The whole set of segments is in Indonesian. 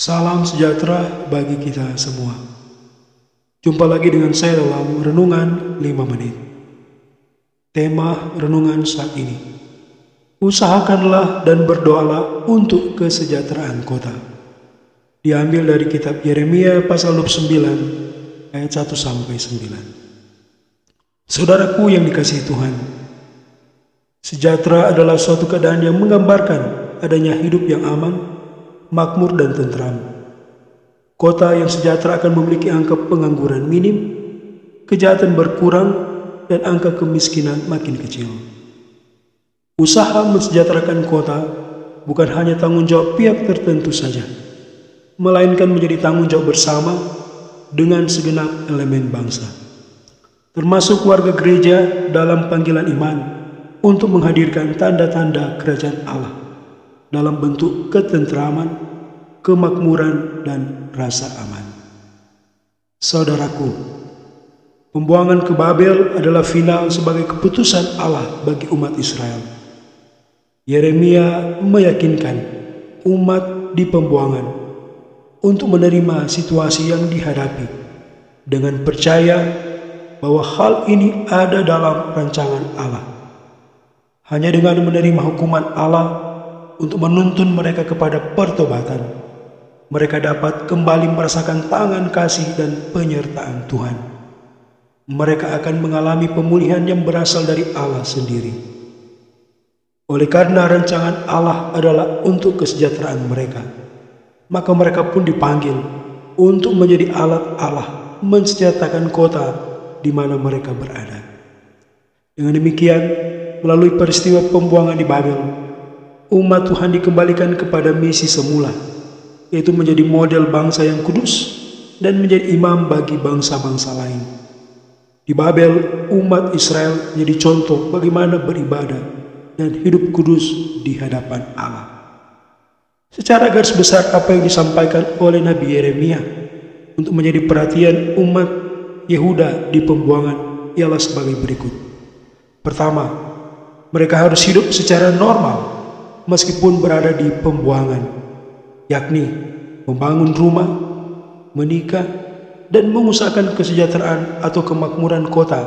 Salam sejahtera bagi kita semua. Jumpa lagi dengan saya dalam Renungan 5 Menit. Tema renungan saat ini: usahakanlah dan berdoalah untuk kesejahteraan kota. Diambil dari kitab Yeremia pasal 29 ayat 1-9. Saudaraku yang dikasihi Tuhan, sejahtera adalah suatu keadaan yang menggambarkan adanya hidup yang aman, makmur dan tentram. Kota yang sejahtera akan memiliki angka pengangguran minim, kejahatan berkurang, dan angka kemiskinan makin kecil. Usaha mensejahterakan kota bukan hanya tanggung jawab pihak tertentu saja, melainkan menjadi tanggung jawab bersama dengan segenap elemen bangsa, termasuk warga gereja dalam panggilan iman untuk menghadirkan tanda-tanda kerajaan Allah dalam bentuk ketentraman, kemakmuran, dan rasa aman. Saudaraku, pembuangan ke Babel adalah final sebagai keputusan Allah bagi umat Israel. Yeremia meyakinkan umat di pembuangan untuk menerima situasi yang dihadapi dengan percaya bahwa hal ini ada dalam rancangan Allah. Hanya dengan menerima hukuman Allah untuk menuntun mereka kepada pertobatan, mereka dapat kembali merasakan tangan kasih dan penyertaan Tuhan. Mereka akan mengalami pemulihan yang berasal dari Allah sendiri. Oleh karena rancangan Allah adalah untuk kesejahteraan mereka, maka mereka pun dipanggil untuk menjadi alat Allah mensejahterakan kota di mana mereka berada. Dengan demikian, melalui peristiwa pembuangan di Babel, umat Tuhan dikembalikan kepada misi semula, yaitu menjadi model bangsa yang kudus dan menjadi imam bagi bangsa-bangsa lain. Di Babel, umat Israel menjadi contoh bagaimana beribadah dan hidup kudus di hadapan Allah. Secara garis besar, apa yang disampaikan oleh Nabi Yeremia untuk menjadi perhatian umat Yehuda di pembuangan ialah sebagai berikut. Pertama, mereka harus hidup secara normal meskipun berada di pembuangan, yakni membangun rumah, menikah, dan mengusahakan kesejahteraan atau kemakmuran kota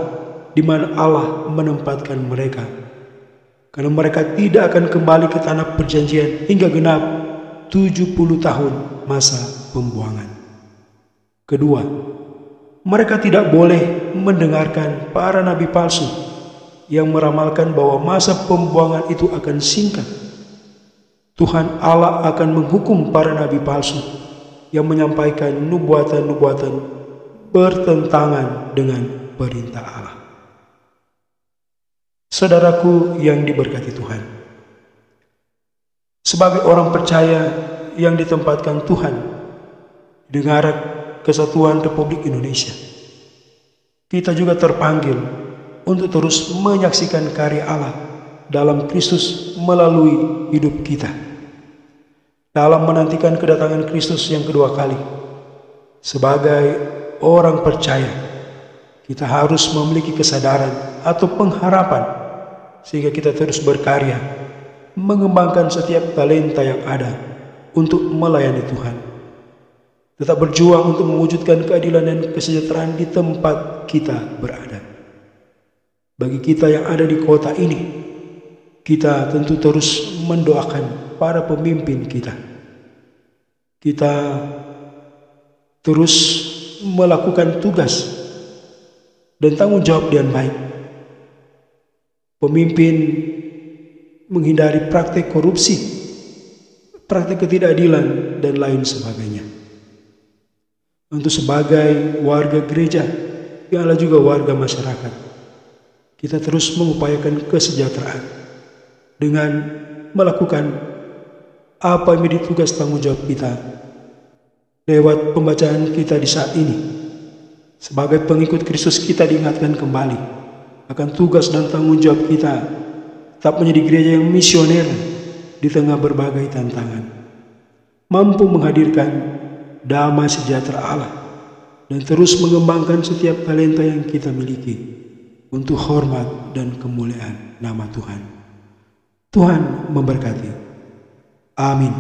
di mana Allah menempatkan mereka. Karena mereka tidak akan kembali ke tanah perjanjian hingga genap 70 tahun masa pembuangan. Kedua, mereka tidak boleh mendengarkan para nabi palsu yang meramalkan bahwa masa pembuangan itu akan singkat. Tuhan Allah akan menghukum para nabi palsu yang menyampaikan nubuatan-nubuatan bertentangan dengan perintah Allah. Saudaraku yang diberkati Tuhan, sebagai orang percaya yang ditempatkan Tuhan di negara Kesatuan Republik Indonesia, kita juga terpanggil untuk terus menyaksikan karya Allah dalam Kristus melalui hidup kita. Dalam menantikan kedatangan Kristus yang kedua kali, sebagai orang percaya, kita harus memiliki kesadaran atau pengharapan sehingga kita terus berkarya, mengembangkan setiap talenta yang ada untuk melayani Tuhan. Tetap berjuang untuk mewujudkan keadilan dan kesejahteraan di tempat kita berada. Bagi kita yang ada di kota ini, kita tentu terus mendoakan para pemimpin kita. Kita terus melakukan tugas dan tanggung jawab dengan baik. Pemimpin menghindari praktek korupsi, praktek ketidakadilan, dan lain sebagainya. Untuk sebagai warga gereja, yang adalah juga warga masyarakat, kita terus mengupayakan kesejahteraan dengan melakukan apa yang menjadi tugas tanggung jawab kita lewat pembacaan kita di saat ini. Sebagai pengikut Kristus, kita diingatkan kembali akan tugas dan tanggung jawab kita tetap menjadi gereja yang misioner di tengah berbagai tantangan, mampu menghadirkan damai sejahtera Allah dan terus mengembangkan setiap talenta yang kita miliki untuk hormat dan kemuliaan nama Tuhan. Tuhan memberkati. Amin.